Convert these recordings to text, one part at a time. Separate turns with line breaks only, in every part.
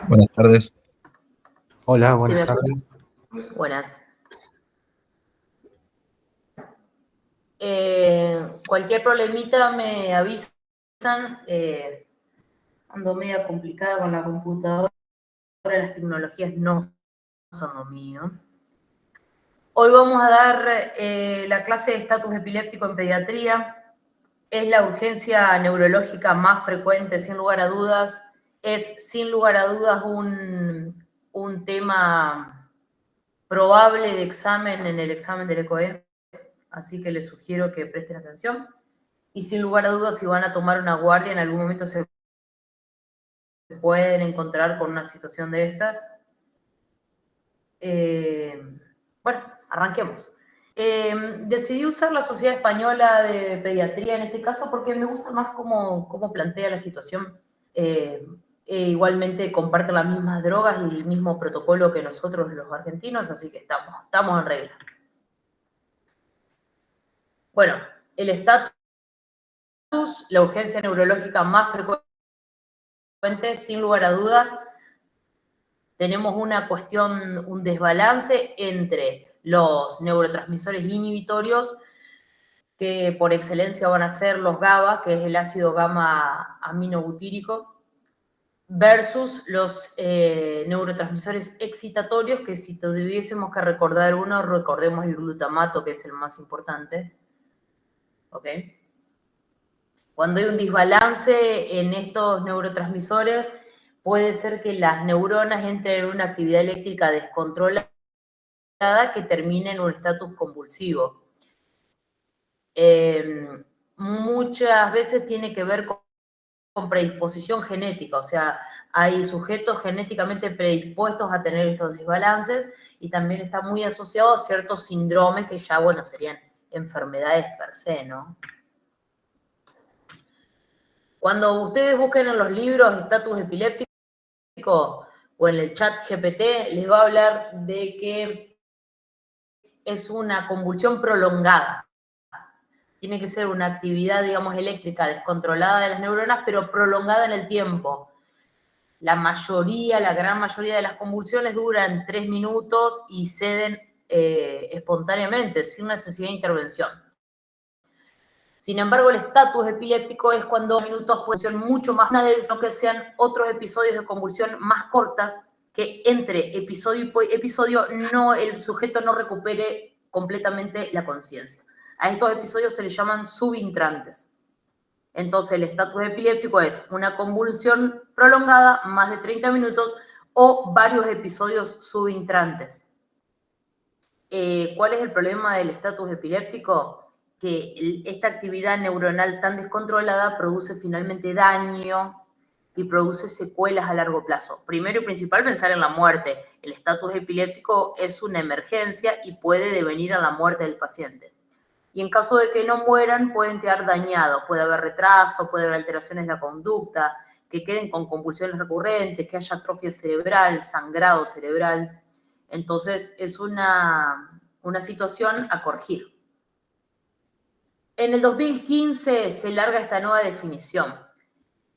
Buenas tardes.
Hola,
¿Sí me
buenas tardes.
escuchan? Buenas. Cualquier problemita me avisan. Ando media complicada con la computadora. Las tecnologías no son lo mío. Hoy vamos a dar la clase de estatus epiléptico en pediatría. Es la urgencia neurológica más frecuente, sin lugar a dudas. Es, sin lugar a dudas, un tema probable de examen en el examen del ECOE. Así que les sugiero que presten atención. Y sin lugar a dudas, si van a tomar una guardia, en algún momento se pueden encontrar con una situación de estas. Bueno, arranquemos. Decidí usar la Sociedad Española de Pediatría en este caso porque me gusta más cómo plantea la situación. Igualmente comparten las mismas drogas y el mismo protocolo que nosotros los argentinos, así que estamos en regla. Bueno, el estatus, la urgencia neurológica más frecuente, sin lugar a dudas, tenemos una cuestión, un desbalance entre los neurotransmisores inhibitorios, que por excelencia van a ser los GABA, que es el ácido gamma aminobutírico, versus los neurotransmisores excitatorios, que si tuviésemos que recordar uno, recordemos el glutamato, que es el más importante. ¿Ok? Cuando hay un desbalance en estos neurotransmisores, puede ser que las neuronas entren en una actividad eléctrica descontrolada que termine en un estatus convulsivo. Muchas veces tiene que ver con predisposición genética, o sea, hay sujetos genéticamente predispuestos a tener estos desbalances y también está muy asociado a ciertos síndromes que ya, bueno, serían enfermedades per se, ¿no? Cuando ustedes busquen en los libros estatus epiléptico o en el chat GPT, les va a hablar de que es una convulsión prolongada. Tiene que ser una actividad, digamos, eléctrica descontrolada de las neuronas, pero prolongada en el tiempo. La gran mayoría de las convulsiones duran 3 minutos y ceden espontáneamente, sin necesidad de intervención. Sin embargo, el estatus epiléptico es cuando minutos puede ser mucho más, que sean otros episodios de convulsión más cortas, que entre episodio y episodio el sujeto no recupere completamente la conciencia. A estos episodios se les llaman subintrantes. Entonces, el estatus epiléptico es una convulsión prolongada, más de 30 minutos, o varios episodios subintrantes. ¿Cuál es el problema del estatus epiléptico? Que esta actividad neuronal tan descontrolada produce finalmente daño y produce secuelas a largo plazo. Primero y principal, pensar en la muerte. El estatus epiléptico es una emergencia y puede devenir a la muerte del paciente. Y en caso de que no mueran, pueden quedar dañados. Puede haber retraso, puede haber alteraciones de la conducta, que queden con convulsiones recurrentes, que haya atrofia cerebral, sangrado cerebral. Entonces, es una situación a corregir. En el 2015 se larga esta nueva definición.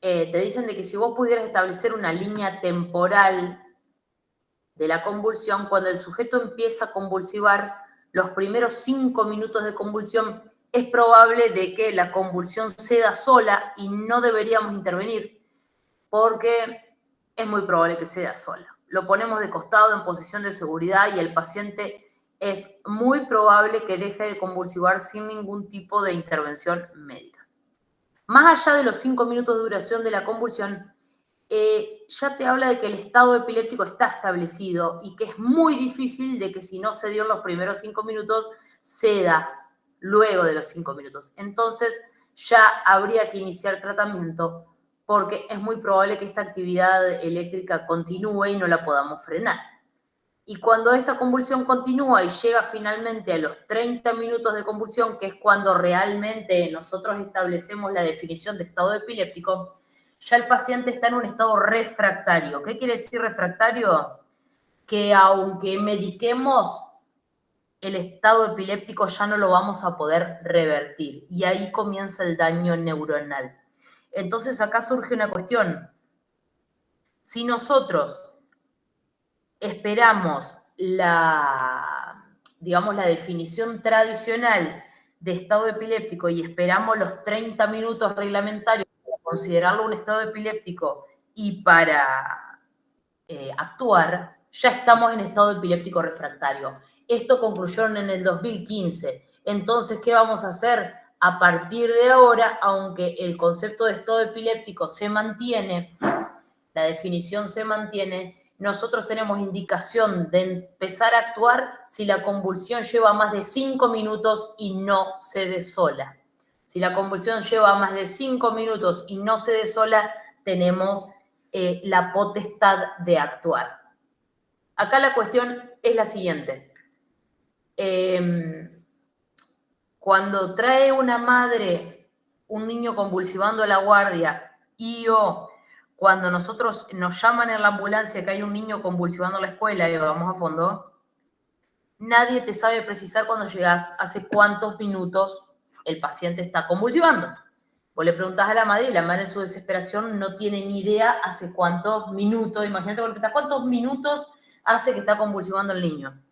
Te dicen de que si vos pudieras establecer una línea temporal de la convulsión, cuando el sujeto empieza a convulsivar, los primeros 5 minutos de convulsión, es probable de que la convulsión ceda sola y no deberíamos intervenir, porque es muy probable que ceda sola. Lo ponemos de costado en posición de seguridad y el paciente es muy probable que deje de convulsivar sin ningún tipo de intervención médica. Más allá de los 5 minutos de duración de la convulsión, ya te habla de que el estado epiléptico está establecido y que es muy difícil de que si no se dio en los primeros 5 minutos, ceda luego de los 5 minutos. Entonces ya habría que iniciar tratamiento porque es muy probable que esta actividad eléctrica continúe y no la podamos frenar. Y cuando esta convulsión continúa y llega finalmente a los 30 minutos de convulsión, que es cuando realmente nosotros establecemos la definición de estado epiléptico, ya el paciente está en un estado refractario. ¿Qué quiere decir refractario? Que aunque mediquemos, el estado epiléptico ya no lo vamos a poder revertir. Y ahí comienza el daño neuronal. Entonces acá surge una cuestión. Si nosotros esperamos digamos, la definición tradicional de estado epiléptico y esperamos los 30 minutos reglamentarios para considerarlo un estado epiléptico y para actuar, ya estamos en estado epiléptico refractario. Esto concluyeron en el 2015. Entonces, ¿qué vamos a hacer? A partir de ahora, aunque el concepto de estado epiléptico se mantiene, la definición se mantiene, nosotros tenemos indicación de empezar a actuar si la convulsión lleva más de 5 minutos y no cede sola. Si la convulsión lleva más de 5 minutos y no cede sola, tenemos la potestad de actuar. Acá la cuestión es la siguiente. Cuando trae una madre un niño convulsivando a la guardia o cuando nosotros nos llaman en la ambulancia que hay un niño convulsivando a la escuela y vamos a fondo, nadie te sabe precisar cuando llegas hace cuántos minutos el paciente está convulsivando. Vos le preguntás a la madre y la madre en su desesperación no tiene ni idea hace cuántos minutos. Imagínate, vos le preguntás cuántos minutos hace que está convulsivando el niño.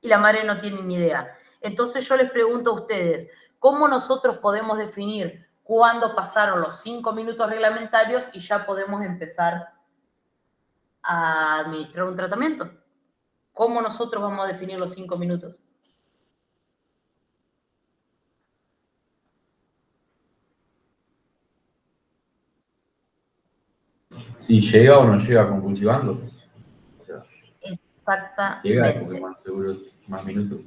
Y la madre no tiene ni idea. Entonces yo les pregunto a ustedes, ¿cómo nosotros podemos definir cuándo pasaron los 5 minutos reglamentarios y ya podemos empezar a administrar un tratamiento? ¿Cómo nosotros vamos a definir los 5 minutos?
Si llega o no llega convulsivando. O sea,
exactamente.
Llega porque más seguro, más minutos.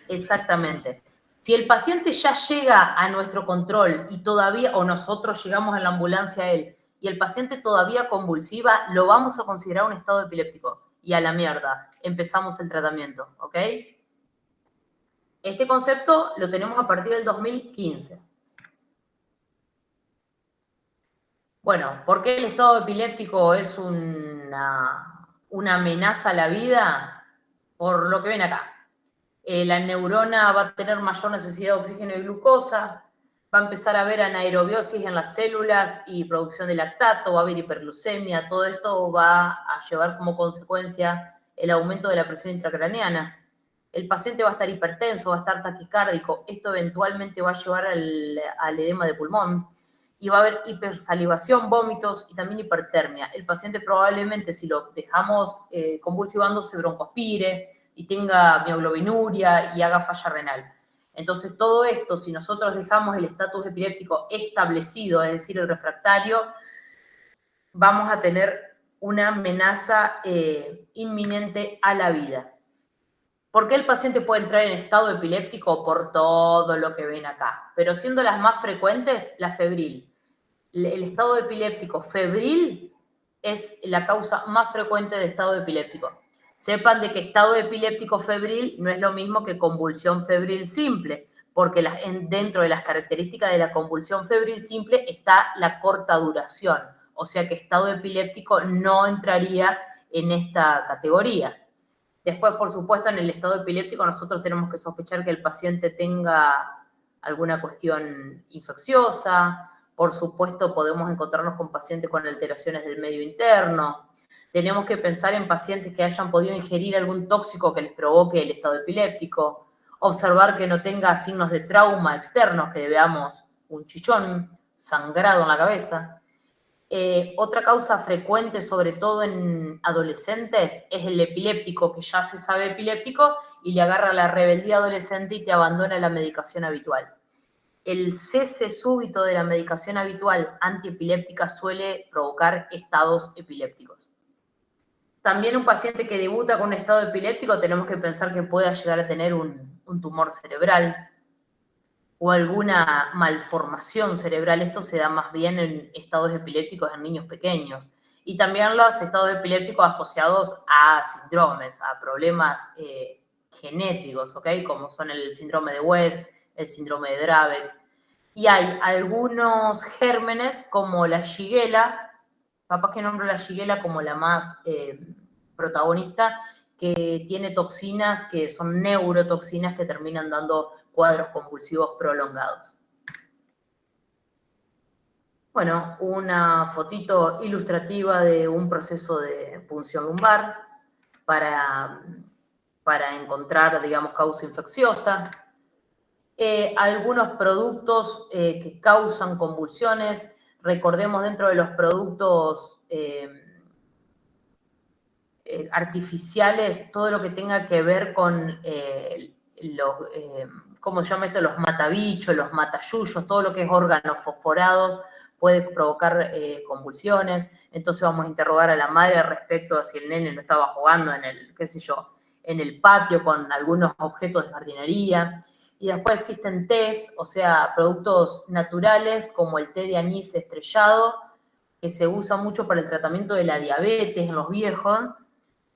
Exactamente. Si el paciente ya llega a nuestro control y todavía, o nosotros llegamos en la ambulancia a él, y el paciente todavía convulsiva, lo vamos a considerar un estado epiléptico. Y a la mierda, empezamos el tratamiento, ¿ok? Este concepto lo tenemos a partir del 2015. Bueno, ¿por qué el estado epiléptico es una amenaza a la vida? Por lo que ven acá. La neurona va a tener mayor necesidad de oxígeno y glucosa, va a empezar a haber anaerobiosis en las células y producción de lactato, va a haber hiperglucemia, todo esto va a llevar como consecuencia el aumento de la presión intracraneana. El paciente va a estar hipertenso, va a estar taquicárdico, esto eventualmente va a llevar al edema de pulmón y va a haber hipersalivación, vómitos y también hipertermia. El paciente probablemente, si lo dejamos convulsivando, se broncoaspire y tenga mioglobinuria y haga falla renal. Entonces, todo esto, si nosotros dejamos el estatus epiléptico establecido, es decir, el refractario, vamos a tener una amenaza inminente a la vida. ¿Por qué el paciente puede entrar en estado epiléptico? Por todo lo que ven acá. Pero siendo las más frecuentes, la febril. El estado epiléptico febril es la causa más frecuente de estado epiléptico. Sepan de que estado epiléptico febril no es lo mismo que convulsión febril simple, porque dentro de las características de la convulsión febril simple está la corta duración, o sea que estado epiléptico no entraría en esta categoría. Después, por supuesto, en el estado epiléptico nosotros tenemos que sospechar que el paciente tenga alguna cuestión infecciosa. Por supuesto, podemos encontrarnos con pacientes con alteraciones del medio interno. Tenemos que pensar en pacientes que hayan podido ingerir algún tóxico que les provoque el estado epiléptico. Observar que no tenga signos de trauma externos, que le veamos un chichón, sangrado en la cabeza. Otra causa frecuente, sobre todo en adolescentes, es el epiléptico, que ya se sabe epiléptico y le agarra la rebeldía adolescente y te abandona la medicación habitual. El cese súbito de la medicación habitual antiepiléptica suele provocar estados epilépticos. También un paciente que debuta con un estado epiléptico tenemos que pensar que pueda llegar a tener un tumor cerebral o alguna malformación cerebral. Esto se da más bien en estados epilépticos en niños pequeños. Y también los estados epilépticos asociados a síndromes, a problemas genéticos, ¿ok? Como son el síndrome de West, el síndrome de Dravet. Y hay algunos gérmenes como la Shigella, capaz que nombro la Shigella como la más protagonista, que tiene toxinas que son neurotoxinas que terminan dando cuadros convulsivos prolongados. Bueno, una fotito ilustrativa de un proceso de punción lumbar para encontrar, digamos, causa infecciosa. Algunos productos que causan convulsiones. Recordemos dentro de los productos artificiales todo lo que tenga que ver con ¿cómo se llama esto? Los matabichos, los matayuyos, todo lo que es órganos fosforados puede provocar convulsiones. Entonces vamos a interrogar a la madre respecto a si el nene no estaba jugando en el, qué sé yo, en el patio con algunos objetos de jardinería. Y después existen tés, o sea, productos naturales como el té de anís estrellado, que se usa mucho para el tratamiento de la diabetes en los viejos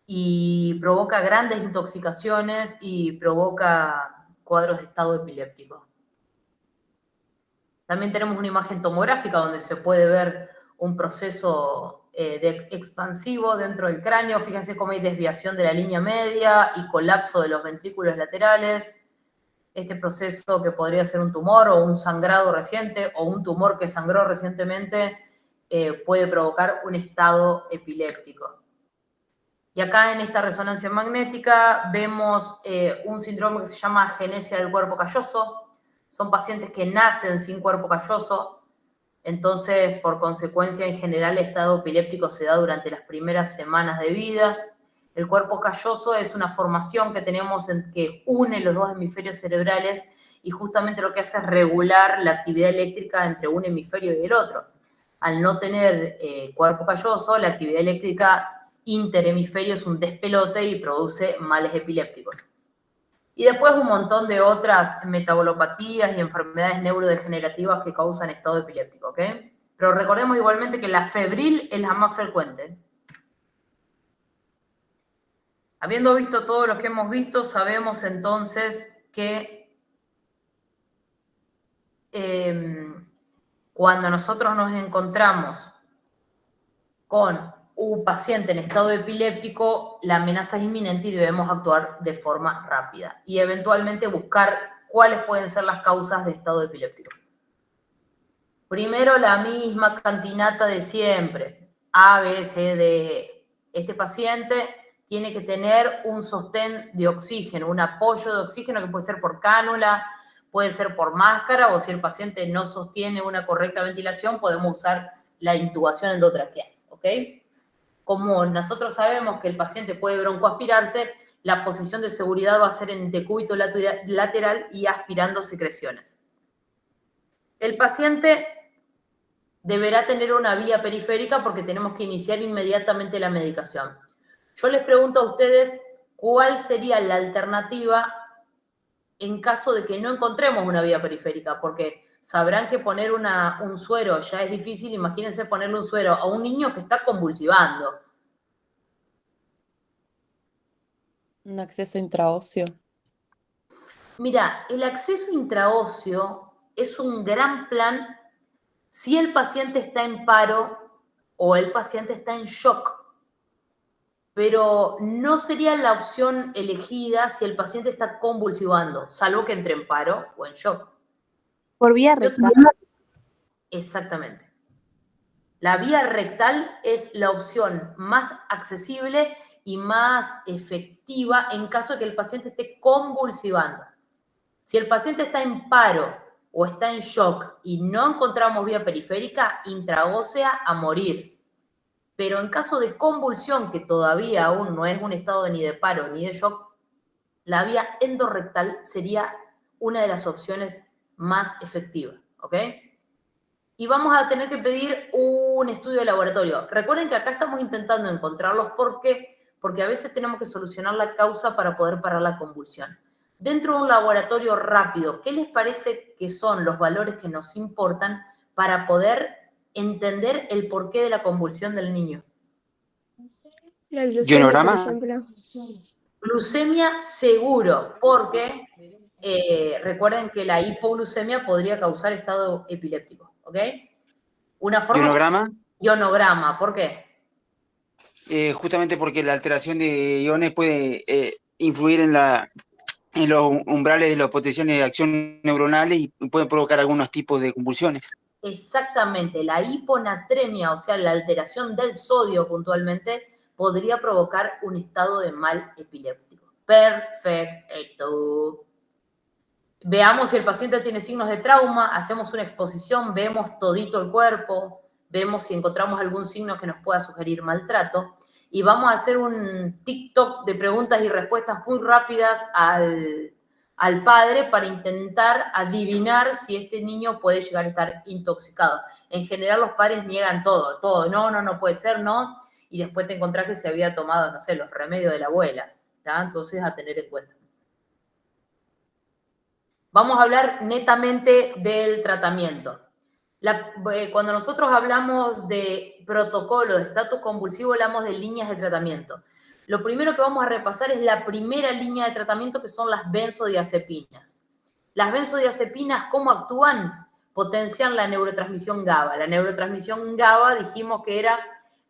y provoca grandes intoxicaciones y provoca cuadros de estado epiléptico. También tenemos una imagen tomográfica donde se puede ver un proceso expansivo dentro del cráneo. Fíjense cómo hay desviación de la línea media y colapso de los ventrículos laterales. Este proceso que podría ser un tumor o un sangrado reciente o un tumor que sangró recientemente puede provocar un estado epiléptico. Y acá en esta resonancia magnética vemos un síndrome que se llama agenesia del cuerpo calloso. Son pacientes que nacen sin cuerpo calloso, entonces por consecuencia en general el estado epiléptico se da durante las primeras semanas de vida. El cuerpo calloso es una formación que tenemos que une los dos hemisferios cerebrales y justamente lo que hace es regular la actividad eléctrica entre un hemisferio y el otro. Al no tener cuerpo calloso, la actividad eléctrica interhemisferio es un despelote y produce males epilépticos. Y después un montón de otras metabolopatías y enfermedades neurodegenerativas que causan estado epiléptico, ¿ok? Pero recordemos igualmente que la febril es la más frecuente. Habiendo visto todo lo que hemos visto, sabemos entonces que cuando nosotros nos encontramos con un paciente en estado epiléptico, la amenaza es inminente y debemos actuar de forma rápida y eventualmente buscar cuáles pueden ser las causas de estado epiléptico. Primero, la misma cantinata de siempre, A, B, C, D, E. Este paciente tiene que tener un sostén de oxígeno, un apoyo de oxígeno que puede ser por cánula, puede ser por máscara, o si el paciente no sostiene una correcta ventilación, podemos usar la intubación endotraqueal, ¿ok? Como nosotros sabemos que el paciente puede broncoaspirarse, la posición de seguridad va a ser en decúbito lateral y aspirando secreciones. El paciente deberá tener una vía periférica porque tenemos que iniciar inmediatamente la medicación. Yo les pregunto a ustedes cuál sería la alternativa en caso de que no encontremos una vía periférica, porque sabrán que poner un suero ya es difícil. Imagínense ponerle un suero a un niño que está convulsivando.
Un acceso intraóseo.
Mira, el acceso intraóseo es un gran plan si el paciente está en paro o el paciente está en shock, pero no sería la opción elegida si el paciente está convulsivando, salvo que entre en paro o en shock.
Por vía rectal.
Exactamente. La vía rectal es la opción más accesible y más efectiva en caso de que el paciente esté convulsivando. Si el paciente está en paro o está en shock y no encontramos vía periférica, intraósea a morir. Pero en caso de convulsión, que todavía aún no es un estado ni de paro ni de shock, la vía endorrectal sería una de las opciones más efectivas, ¿ok? Y vamos a tener que pedir un estudio de laboratorio. Recuerden que acá estamos intentando encontrarlos porque a veces tenemos que solucionar la causa para poder parar la convulsión. Dentro de un laboratorio rápido, ¿qué les parece que son los valores que nos importan para poder entender el porqué de la convulsión del niño?
La glucemia, por ejemplo.
Glucemia seguro, porque recuerden que la hipoglucemia podría causar estado epiléptico, ¿ok? Una forma...
¿Ionograma?
Ionograma, ¿por qué?
Justamente porque la alteración de iones puede influir en los umbrales de las potenciales de acción neuronales y puede provocar algunos tipos de convulsiones.
Exactamente, la hiponatremia, o sea, la alteración del sodio puntualmente, podría provocar un estado de mal epiléptico. Perfecto. Veamos si el paciente tiene signos de trauma, hacemos una exposición, vemos todito el cuerpo, vemos si encontramos algún signo que nos pueda sugerir maltrato y vamos a hacer un TikTok de preguntas y respuestas muy rápidas al padre para intentar adivinar si este niño puede llegar a estar intoxicado. En general los padres niegan todo, no puede ser, no, y después te encontrás que se había tomado, no sé, los remedios de la abuela, ¿tá? Entonces a tener en cuenta. Vamos a hablar netamente del tratamiento. Cuando nosotros hablamos de protocolo, de estatus convulsivo, hablamos de líneas de tratamiento. Lo primero que vamos a repasar es la primera línea de tratamiento, que son las benzodiazepinas. Las benzodiazepinas, ¿cómo actúan? Potencian la neurotransmisión GABA. La neurotransmisión GABA dijimos que era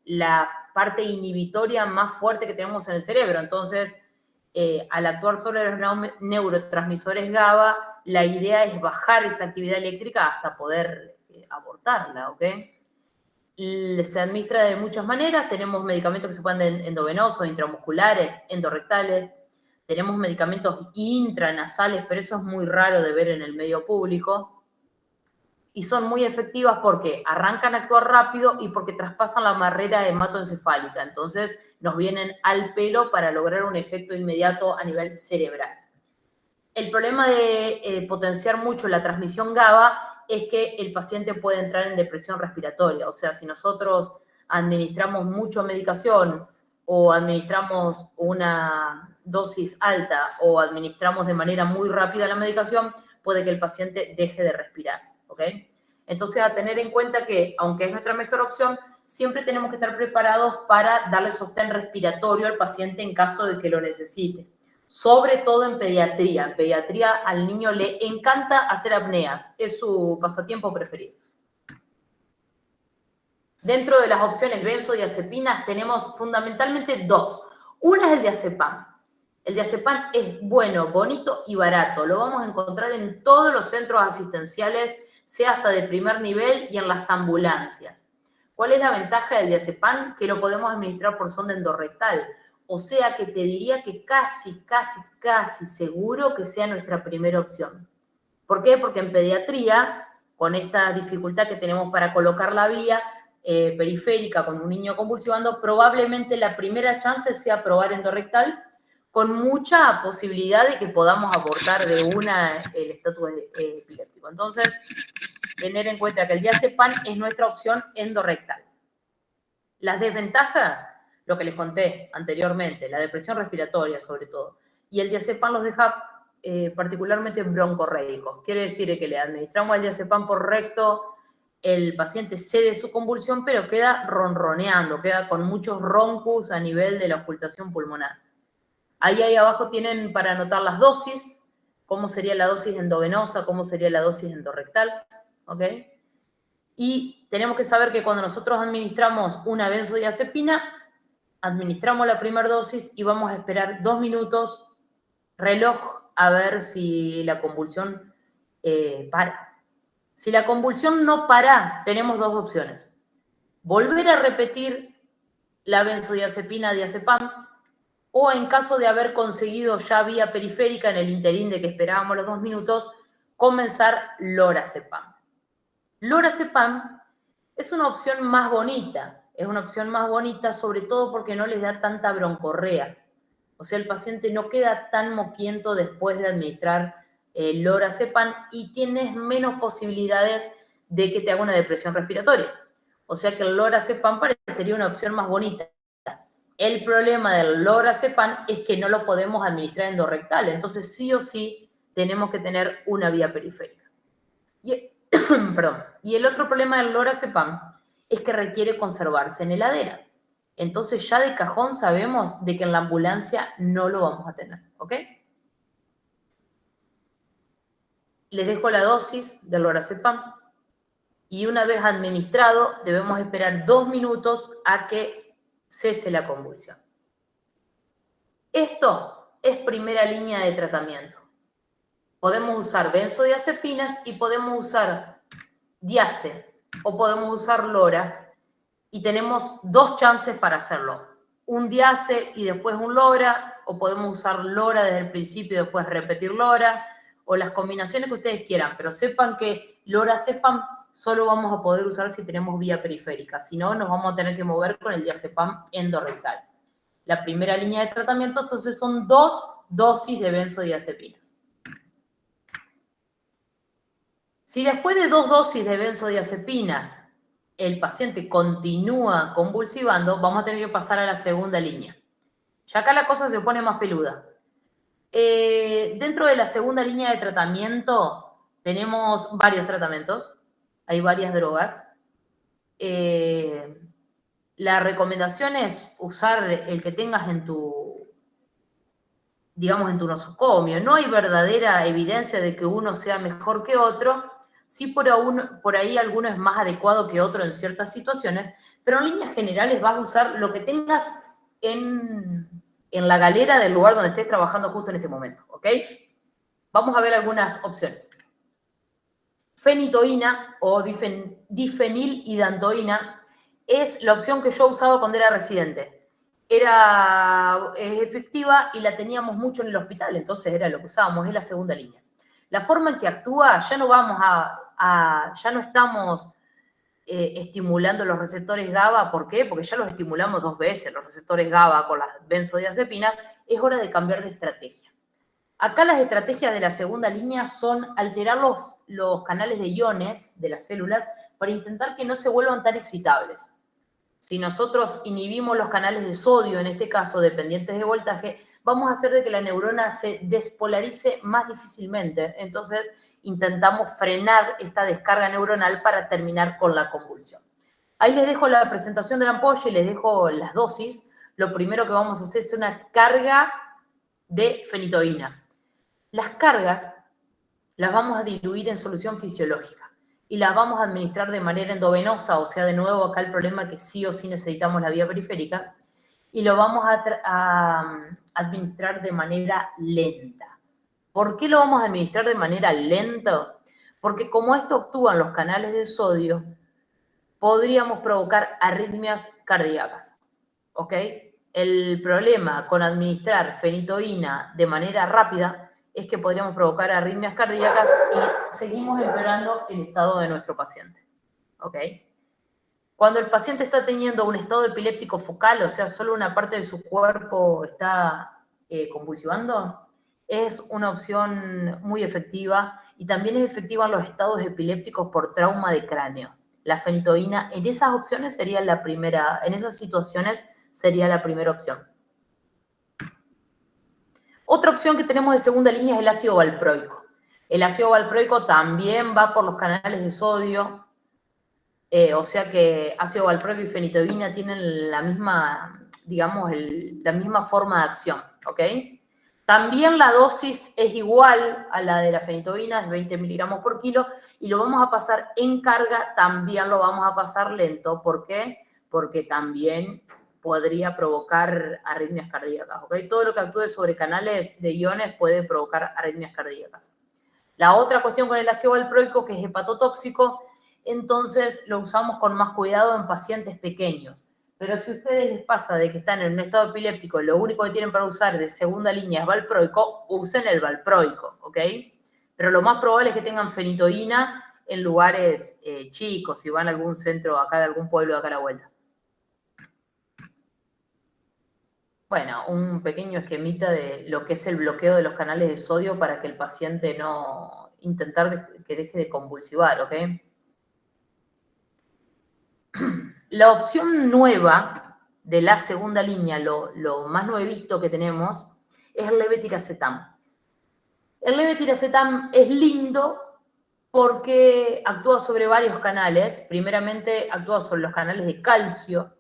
la parte inhibitoria más fuerte que tenemos en el cerebro. Entonces, al actuar sobre los neurotransmisores GABA, la idea es bajar esta actividad eléctrica hasta poder abortarla, ¿ok? Se administra de muchas maneras. Tenemos medicamentos que se pueden endovenosos, intramusculares, endorrectales. Tenemos medicamentos intranasales, pero eso es muy raro de ver en el medio público. Y son muy efectivas porque arrancan a actuar rápido y porque traspasan la barrera hematoencefálica. Entonces, nos vienen al pelo para lograr un efecto inmediato a nivel cerebral. El problema de potenciar mucho la transmisión GABA es que el paciente puede entrar en depresión respiratoria. O sea, si nosotros administramos mucha medicación o administramos una dosis alta o administramos de manera muy rápida la medicación, puede que el paciente deje de respirar, ¿ok? Entonces, a tener en cuenta que, aunque es nuestra mejor opción, siempre tenemos que estar preparados para darle sostén respiratorio al paciente en caso de que lo necesite. Sobre todo en pediatría. En pediatría al niño le encanta hacer apneas. Es su pasatiempo preferido. Dentro de las opciones benzodiazepinas tenemos fundamentalmente dos. Una es el diazepam. El diazepam es bueno, bonito y barato. Lo vamos a encontrar en todos los centros asistenciales, sea hasta de primer nivel y en las ambulancias. ¿Cuál es la ventaja del diazepam? Que lo podemos administrar por sonda endorrectal. O sea que te diría que casi seguro que sea nuestra primera opción. ¿Por qué? Porque en pediatría, con esta dificultad que tenemos para colocar la vía periférica con un niño convulsionando, probablemente la primera chance sea probar endorrectal, con mucha posibilidad de que podamos abortar de una el estatus epiléptico. Entonces, tener en cuenta que el diazepam es nuestra opción endorrectal. Las desventajas, lo que les conté anteriormente, la depresión respiratoria sobre todo, y el diazepam los deja particularmente broncorréicos. Quiere decir que le administramos el diazepam por recto, el paciente cede su convulsión, pero queda ronroneando, queda con muchos roncus a nivel de la ocultación pulmonar. Ahí abajo tienen para anotar las dosis, cómo sería la dosis endovenosa, cómo sería la dosis endorrectal, ¿ok? Y tenemos que saber que cuando nosotros administramos una benzodiazepina, administramos la primera dosis y vamos a esperar 2 minutos, reloj, a ver si la convulsión para. Si la convulsión no para, tenemos dos opciones. Volver a repetir la benzodiazepina, diazepam, o en caso de haber conseguido ya vía periférica en el interín de que esperábamos los 2 minutos, comenzar lorazepam. Lorazepam es una opción más bonita. Es una opción más bonita sobre todo porque no les da tanta broncorrea. O sea, el paciente no queda tan moquiento después de administrar lorazepam y tienes menos posibilidades de que te haga una depresión respiratoria. O sea que el lorazepam parecería una opción más bonita. El problema del lorazepam es que no lo podemos administrar endorrectal. Entonces, sí o sí, tenemos que tener una vía periférica. Y el otro problema del lorazepam es que requiere conservarse en heladera. Entonces ya de cajón sabemos de que en la ambulancia no lo vamos a tener, ¿ok? Les dejo la dosis del lorazepam y una vez administrado debemos esperar 2 minutos a que cese la convulsión. Esto es primera línea de tratamiento. Podemos usar benzodiazepinas y podemos usar diace o podemos usar LoRa y tenemos dos chances para hacerlo. Un diace y después un LoRa, o podemos usar LoRa desde el principio y después repetir LoRa, o las combinaciones que ustedes quieran, pero sepan que LoRa-CEPAM solo vamos a poder usar si tenemos vía periférica, si no nos vamos a tener que mover con el diazepam endorrectal. La primera línea de tratamiento, entonces, son 2 dosis de benzodiazepinas. Si después de 2 dosis de benzodiazepinas el paciente continúa convulsivando, vamos a tener que pasar a la segunda línea. Ya acá la cosa se pone más peluda. Dentro de la segunda línea de tratamiento tenemos varios tratamientos, hay varias drogas. La recomendación es usar el que tengas en tu, digamos, en tu nosocomio. No hay verdadera evidencia de que uno sea mejor que otro. Sí, por ahí alguno es más adecuado que otro en ciertas situaciones, pero en líneas generales vas a usar lo que tengas en la galera del lugar donde estés trabajando justo en este momento, ¿ok? Vamos a ver algunas opciones. Fenitoína o difenilhidantoína es la opción que yo usaba cuando era residente. Es efectiva y la teníamos mucho en el hospital, entonces era lo que usábamos, es la segunda línea. La forma en que actúa, ya no estamos estimulando los receptores GABA. ¿Por qué? Porque ya los estimulamos 2 veces, los receptores GABA con las benzodiazepinas. Es hora de cambiar de estrategia. Acá las estrategias de la segunda línea son alterar los canales de iones de las células para intentar que no se vuelvan tan excitables. Si nosotros inhibimos los canales de sodio, en este caso dependientes de voltaje, vamos a hacer de que la neurona se despolarice más difícilmente. Entonces, intentamos frenar esta descarga neuronal para terminar con la convulsión. Ahí les dejo la presentación de la ampolla y les dejo las dosis. Lo primero que vamos a hacer es una carga de fenitoína. Las cargas las vamos a diluir en solución fisiológica y las vamos a administrar de manera endovenosa, o sea, de nuevo acá el problema es que sí o sí necesitamos la vía periférica, y lo vamos a administrar de manera lenta. ¿Por qué lo vamos a administrar de manera lenta? Porque como esto actúa en los canales de sodio, podríamos provocar arritmias cardíacas, ¿ok? El problema con administrar fenitoína de manera rápida es que podríamos provocar arritmias cardíacas y seguimos empeorando el estado de nuestro paciente, ¿ok? Cuando el paciente está teniendo un estado epiléptico focal, o sea, solo una parte de su cuerpo está convulsivando, es una opción muy efectiva y también es efectiva en los estados epilépticos por trauma de cráneo. La fenitoína en esas opciones sería la primera, en esas situaciones sería la primera opción. Otra opción que tenemos de segunda línea es el ácido valproico. El ácido valproico también va por los canales de sodio, o sea que ácido valproico y fenitoína tienen la misma, digamos, la misma forma de acción, ¿ok? También la dosis es igual a la de la fenitoína, es 20 miligramos por kilo, y lo vamos a pasar en carga, también lo vamos a pasar lento. ¿Por qué? Porque también podría provocar arritmias cardíacas, ¿ok? Todo lo que actúe sobre canales de iones puede provocar arritmias cardíacas. La otra cuestión con el ácido valproico, que es hepatotóxico, entonces lo usamos con más cuidado en pacientes pequeños. Pero si a ustedes les pasa de que están en un estado epiléptico y lo único que tienen para usar de segunda línea es valproico, usen el valproico, ¿ok? Pero lo más probable es que tengan fenitoína en lugares chicos, si van a algún centro acá de algún pueblo de acá a la vuelta. Bueno, un pequeño esquemita de lo que es el bloqueo de los canales de sodio para que el paciente no intentar que deje de convulsivar, ¿ok? La opción nueva de la segunda línea, lo más nuevito que tenemos, es el levetiracetam. El levetiracetam es lindo porque actúa sobre varios canales. Primeramente, actúa sobre los canales de calcio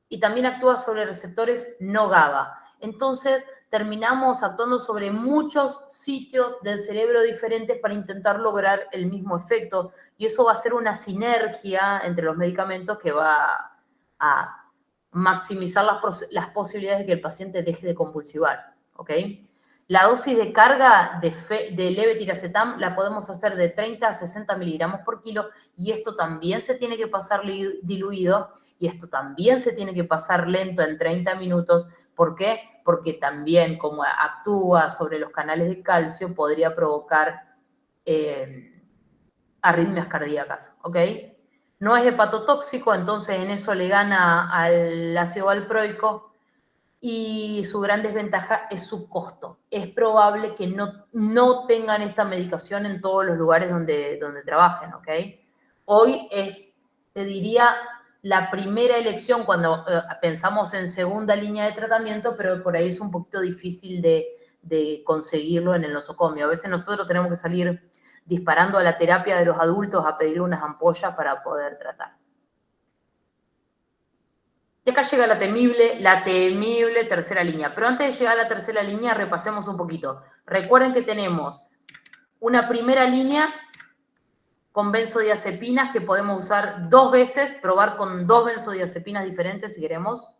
y también actúa sobre receptores no GABA. Entonces, terminamos actuando sobre muchos sitios del cerebro diferentes para intentar lograr el mismo efecto. Y eso va a ser una sinergia entre los medicamentos que va a maximizar las posibilidades de que el paciente deje de convulsivar, ¿ok? La dosis de carga de levetiracetam la podemos hacer de 30 a 60 miligramos por kilo y esto también se tiene que pasar diluido y esto también se tiene que pasar lento en 30 minutos. ¿Por qué? Porque también como actúa sobre los canales de calcio podría provocar arritmias cardíacas, ¿ok? No es hepatotóxico, entonces en eso le gana al ácido valproico y su gran desventaja es su costo. Es probable que no tengan esta medicación en todos los lugares donde trabajen, ¿ok? Hoy es, te diría, la primera elección cuando pensamos en segunda línea de tratamiento, pero por ahí es un poquito difícil de conseguirlo en el nosocomio. A veces nosotros tenemos que salir disparando a la terapia de los adultos a pedir unas ampollas para poder tratar. Y acá llega la temible tercera línea. Pero antes de llegar a la tercera línea, repasemos un poquito. Recuerden que tenemos una primera línea con benzodiazepinas que podemos usar 2 veces, probar con 2 benzodiazepinas diferentes si queremos.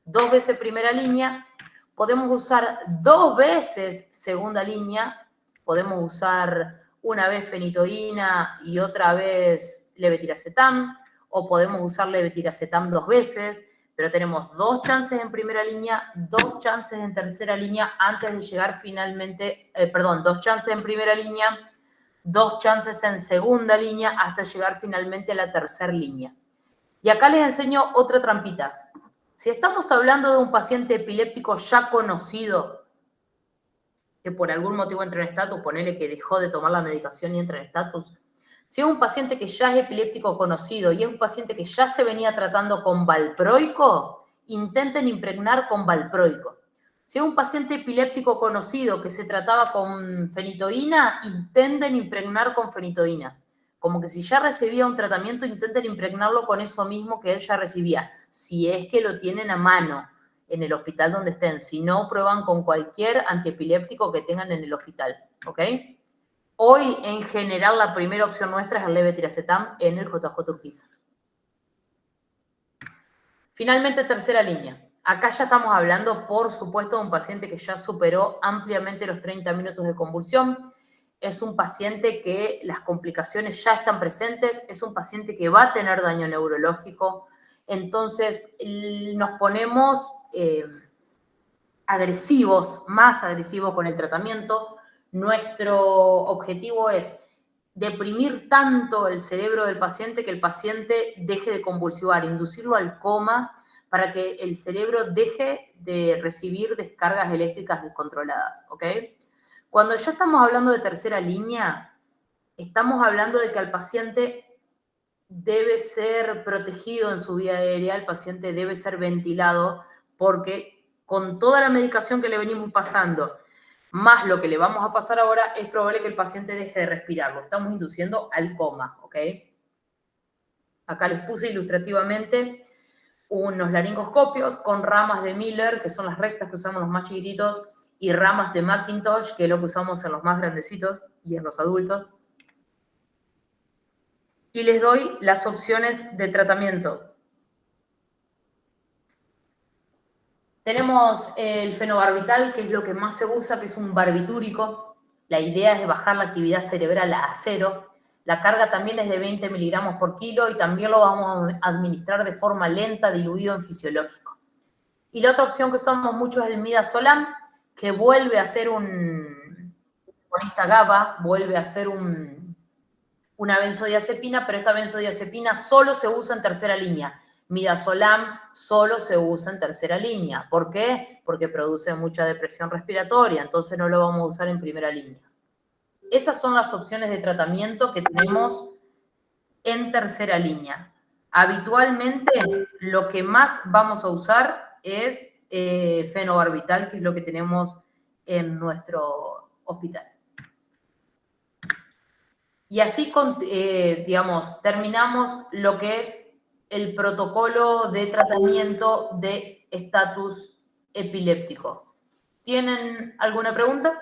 2 veces primera línea. Podemos usar 2 veces segunda línea. Podemos usar una vez fenitoína y otra vez levetiracetam. O podemos usar levetiracetam 2 veces. Pero tenemos 2 chances en primera línea, 2 chances en tercera línea antes de llegar finalmente, 2 chances en primera línea, 2 chances en segunda línea hasta llegar finalmente a la tercera línea. Y acá les enseño otra trampita. Si estamos hablando de un paciente epiléptico ya conocido, que por algún motivo entra en estatus, ponele que dejó de tomar la medicación y entra en estatus. Si es un paciente que ya es epiléptico conocido y es un paciente que ya se venía tratando con valproico, intenten impregnar con valproico. Si es un paciente epiléptico conocido que se trataba con fenitoína, intenten impregnar con fenitoína. Como que si ya recibía un tratamiento, intenten impregnarlo con eso mismo que él ya recibía, si es que lo tienen a mano en el hospital donde estén. Si no, prueban con cualquier antiepiléptico que tengan en el hospital, ¿ok? Hoy, en general, la primera opción nuestra es el levetiracetam en el JJ Urquiza. Finalmente, tercera línea. Acá ya estamos hablando, por supuesto, de un paciente que ya superó ampliamente los 30 minutos de convulsión. Es un paciente que las complicaciones ya están presentes. Es un paciente que va a tener daño neurológico. Entonces, nos ponemos agresivos, más agresivos con el tratamiento. Nuestro objetivo es deprimir tanto el cerebro del paciente que el paciente deje de convulsionar, inducirlo al coma para que el cerebro deje de recibir descargas eléctricas descontroladas, ¿ok? Cuando ya estamos hablando de tercera línea, estamos hablando de que al paciente debe ser protegido en su vía aérea, el paciente debe ser ventilado, porque con toda la medicación que le venimos pasando, más lo que le vamos a pasar ahora, es probable que el paciente deje de respirar. Lo estamos induciendo al coma, ¿ok? Acá les puse ilustrativamente unos laringoscopios con ramas de Miller, que son las rectas que usamos los más chiquititos, y ramas de Macintosh, que es lo que usamos en los más grandecitos y en los adultos. Y les doy las opciones de tratamiento. Tenemos el fenobarbital, que es lo que más se usa, que es un barbitúrico. La idea es bajar la actividad cerebral a 0. La carga también es de 20 miligramos por kilo y también lo vamos a administrar de forma lenta, diluido en fisiológico. Y la otra opción que usamos mucho es el midazolam, que vuelve a ser un agonista GABA, vuelve a ser una benzodiazepina, pero esta benzodiazepina solo se usa en tercera línea. Midazolam solo se usa en tercera línea. ¿Por qué? Porque produce mucha depresión respiratoria, entonces no lo vamos a usar en primera línea. Esas son las opciones de tratamiento que tenemos en tercera línea. Habitualmente lo que más vamos a usar es fenobarbital, que es lo que tenemos en nuestro hospital. Y así, digamos, terminamos lo que es el protocolo de tratamiento de estatus epiléptico. ¿Tienen alguna pregunta?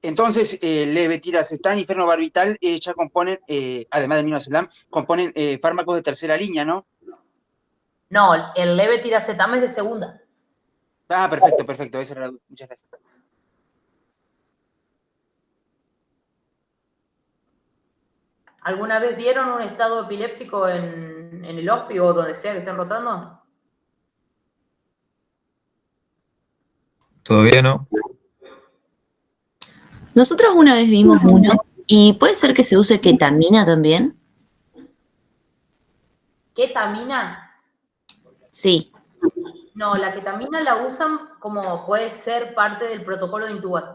Entonces, levetiracetam y fenobarbital ya componen, además del midazolam, componen fármacos de tercera línea, ¿no?
No, el levetiracetam es de segunda.
Ah, perfecto, perfecto. Esa era la duda. Muchas gracias.
¿Alguna vez vieron un estado epiléptico en el HOSPI o donde sea que estén rotando?
Todavía no.
Nosotros una vez vimos uno, y puede ser que se use ketamina también.
¿Ketamina?
Sí.
No, la ketamina la usan como puede ser parte del protocolo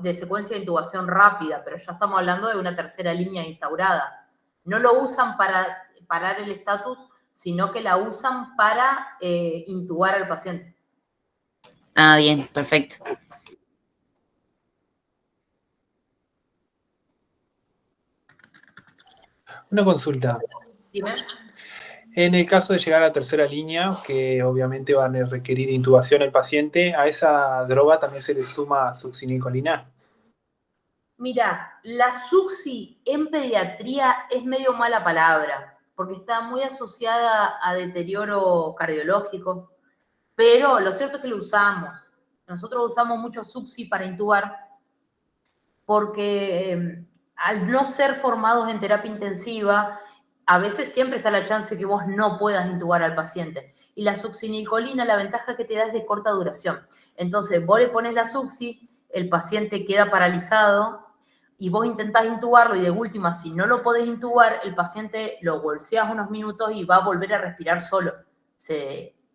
de secuencia de intubación rápida, pero ya estamos hablando de una tercera línea instaurada. No lo usan para parar el estatus, sino que la usan para intubar al paciente.
Ah, bien, perfecto.
Una consulta.
Dime.
En el caso de llegar a la tercera línea, que obviamente van a requerir intubación el paciente, ¿a esa droga también se le suma succinicolina?
Mira, la succi en pediatría es medio mala palabra, porque está muy asociada a deterioro cardiológico, pero lo cierto es que lo usamos. Nosotros usamos mucho succi para intubar, porque al no ser formados en terapia intensiva, a veces siempre está la chance que vos no puedas intubar al paciente. Y la succinicolina, la ventaja que te da es de corta duración. Entonces, vos le pones la succi, el paciente queda paralizado y vos intentás intubarlo y de última, si no lo podés intubar, el paciente lo bolseas unos minutos y va a volver a respirar solo.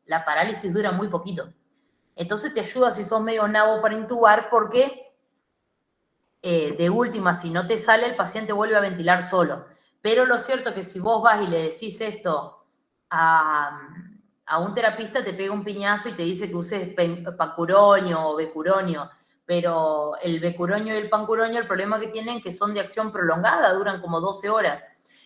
La parálisis dura muy poquito. Entonces te ayuda si sos medio nabo para intubar porque de última, si no te sale, el paciente vuelve a ventilar solo. Pero lo cierto es que si vos vas y le decís esto a un terapista, te pega un piñazo y te dice que uses pancuronio o becuronio. Pero el becuronio y el pancuronio, el problema que tienen es que son de acción prolongada, duran como 12 horas.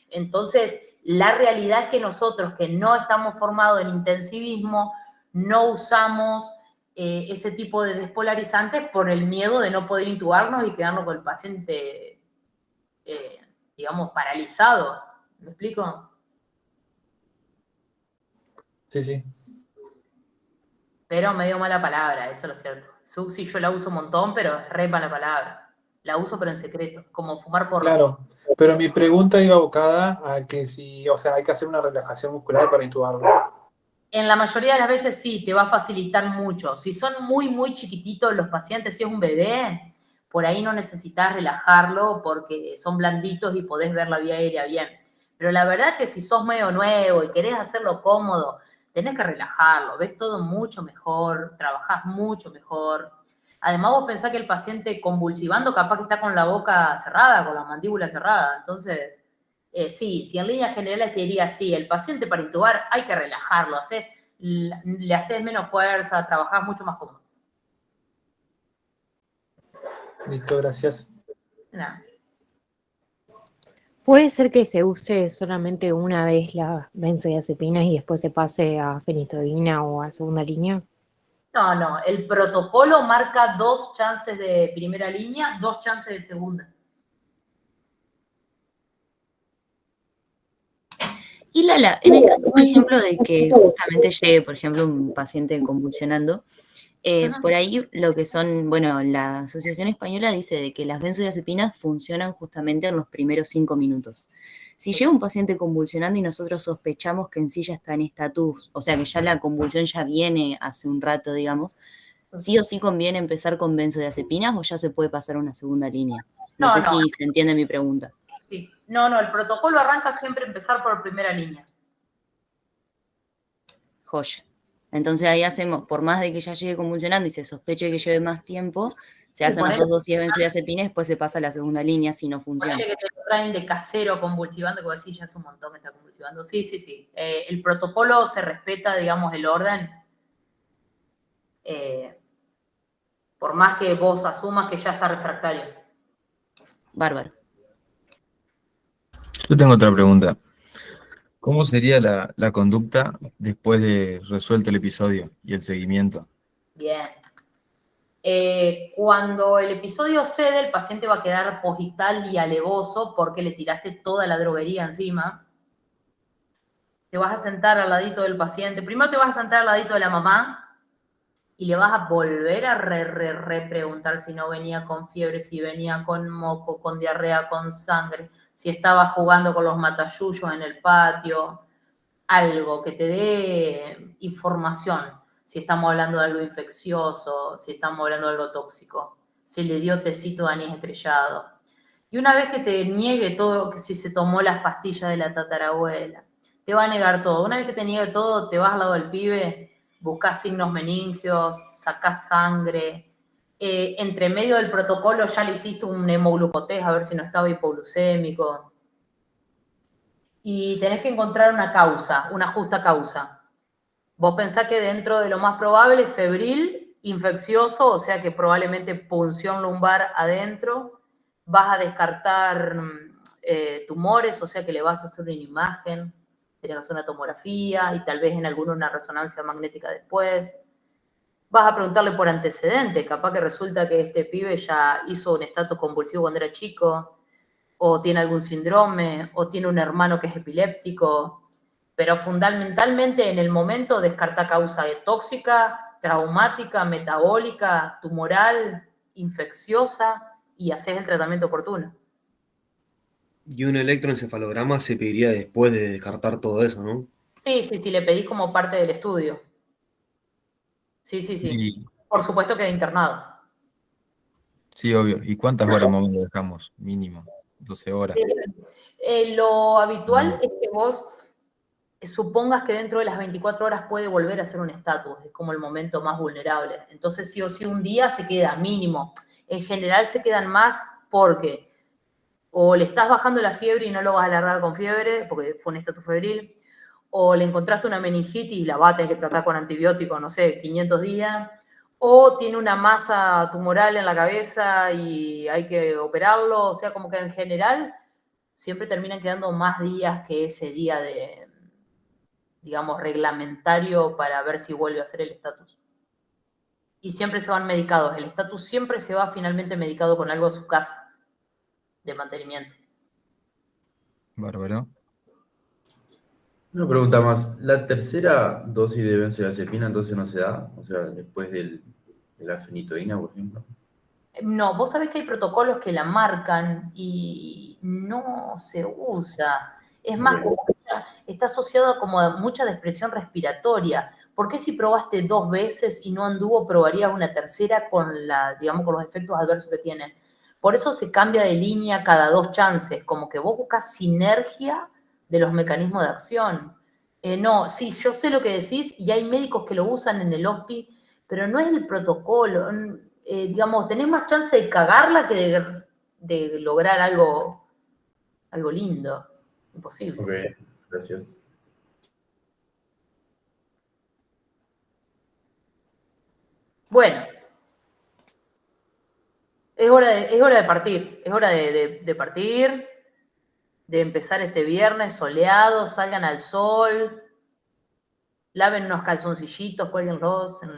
Entonces, la realidad es que nosotros, que no estamos formados en intensivismo, no usamos ese tipo de despolarizantes por el miedo de no poder intubarnos y quedarnos con el paciente, digamos, paralizado. ¿Me explico?
Sí, sí.
Pero me dio mala palabra, eso es lo cierto. Succi yo la uso un montón, pero es re mala palabra. La uso pero en secreto, como fumar porro.
Claro, pero mi pregunta iba abocada a que si, o sea, hay que hacer una relajación muscular para intubarlo.
En la mayoría de las veces sí, te va a facilitar mucho. Si son muy, muy chiquititos los pacientes, si es un bebé, por ahí no necesitas relajarlo porque son blanditos y podés ver la vía aérea bien. Pero la verdad que si sos medio nuevo y querés hacerlo cómodo, tenés que relajarlo, ves todo mucho mejor, trabajás mucho mejor. Además vos pensás que el paciente convulsivando capaz que está con la boca cerrada, con la mandíbula cerrada. Entonces, sí, si en líneas generales te diría, sí, el paciente para intubar hay que relajarlo, le haces menos fuerza, trabajás mucho más cómodo.
Listo, gracias.
Nada.
¿Puede ser que se use solamente una vez la benzodiazepinas y después se pase a fenitoína o a segunda línea?
No, no, el protocolo marca 2 chances de primera línea, 2 chances de segunda.
Y Lala, en el caso, por ejemplo, de que justamente llegue, por ejemplo, un paciente convulsionando, por ahí lo que son, bueno, la Asociación Española dice de que las benzodiazepinas funcionan justamente en los primeros 5 minutos. Si llega un paciente convulsionando y nosotros sospechamos que en sí ya está en estatus, o sea, que ya la convulsión ya viene hace un rato, digamos, ¿sí o sí conviene empezar con benzodiazepinas o ya se puede pasar a una segunda línea? No sé si se entiende mi pregunta.
Sí. No, el protocolo arranca siempre empezar por primera línea.
Joya. Entonces ahí hacemos, por más de que ya llegue convulsionando y se sospeche que lleve más tiempo, se hacen las 2 dosis de benzodiazepina y después se pasa a la segunda línea si no funciona.
Ponele que te lo traen de casero convulsivando, que vos decís, ya es un montón que está convulsivando. Sí. El protocolo se respeta, digamos, el orden. Por más que vos asumas que ya está refractario.
Bárbaro.
Yo tengo otra pregunta. ¿Cómo sería la conducta después de resuelto el episodio y el seguimiento?
Bien. Cuando el episodio cede, el paciente va a quedar posictal y alevoso porque le tiraste toda la droguería encima. Te vas a sentar al ladito del paciente. Primero te vas a sentar al ladito de la mamá y le vas a volver a preguntar si no venía con fiebre, si venía con moco, con diarrea, con sangre, si estaba jugando con los matayuyos en el patio, algo que te dé información. Si estamos hablando de algo infeccioso, si estamos hablando de algo tóxico, si le dio tecito de anís estrellado. Y una vez que te niegue todo, que si se tomó las pastillas de la tatarabuela, te va a negar todo. Una vez que te niegue todo, te vas al lado del pibe, buscas signos meningios, sacás sangre. Entre medio del protocolo ya le hiciste un hemoglucotés a ver si no estaba hipoglucémico. Y tenés que encontrar una causa, una justa causa. Vos pensás que dentro de lo más probable, febril, infeccioso, o sea que probablemente punción lumbar adentro, vas a descartar tumores, o sea que le vas a hacer una imagen, tenés que hacer una tomografía y tal vez en alguno una resonancia magnética después. Vas a preguntarle por antecedentes, capaz que resulta que este pibe ya hizo un estatus convulsivo cuando era chico, o tiene algún síndrome, o tiene un hermano que es epiléptico, pero fundamentalmente en el momento descarta causa tóxica, traumática, metabólica, tumoral, infecciosa y haces el tratamiento oportuno.
Y un electroencefalograma se pediría después de descartar todo eso, ¿no?
Sí, le pedís como parte del estudio. Sí.
Y,
Por supuesto que de internado.
sí, obvio. ¿Y cuántas horas más o menos dejamos? Mínimo, 12 horas.
Lo habitual es que vos supongas que dentro de las 24 horas puede volver a ser un estatus, es como el momento más vulnerable. Entonces, sí o sí, un día se queda mínimo. En general se quedan más porque o le estás bajando la fiebre y no lo vas a alargar con fiebre, porque fue un estatus febril, o le encontraste una meningitis y la vas a tener que tratar con antibióticos, no sé, 500 días, o tiene una masa tumoral en la cabeza y hay que operarlo, o sea, como que en general siempre terminan quedando más días que ese día de, digamos, reglamentario para ver si vuelve a ser el estatus. Y siempre se van medicados. El estatus siempre se va finalmente medicado con algo de su casa de mantenimiento.
Bárbaro.
Una pregunta más. ¿La tercera dosis de benzodiazepina entonces no se da? O sea, después de la fenitoína, por ejemplo.
No, vos sabés que hay protocolos que la marcan y no se usa. Es más,
Bueno.
está asociado como a mucha depresión respiratoria. ¿Por qué si probaste 2 veces y no anduvo, probarías una tercera con digamos, con los efectos adversos que tiene? Por eso se cambia de línea cada 2 chances, como que vos buscas sinergia de los mecanismos de acción. No, sí, yo sé lo que decís y hay médicos que lo usan en el HOSPI, pero no es el protocolo. Digamos, tenés más chance de cagarla que de lograr algo lindo. Imposible.
Ok, gracias.
Bueno, es hora de partir. Es hora de partir, de empezar este viernes soleado, salgan al sol, laven unos calzoncillitos, cuélguenlos en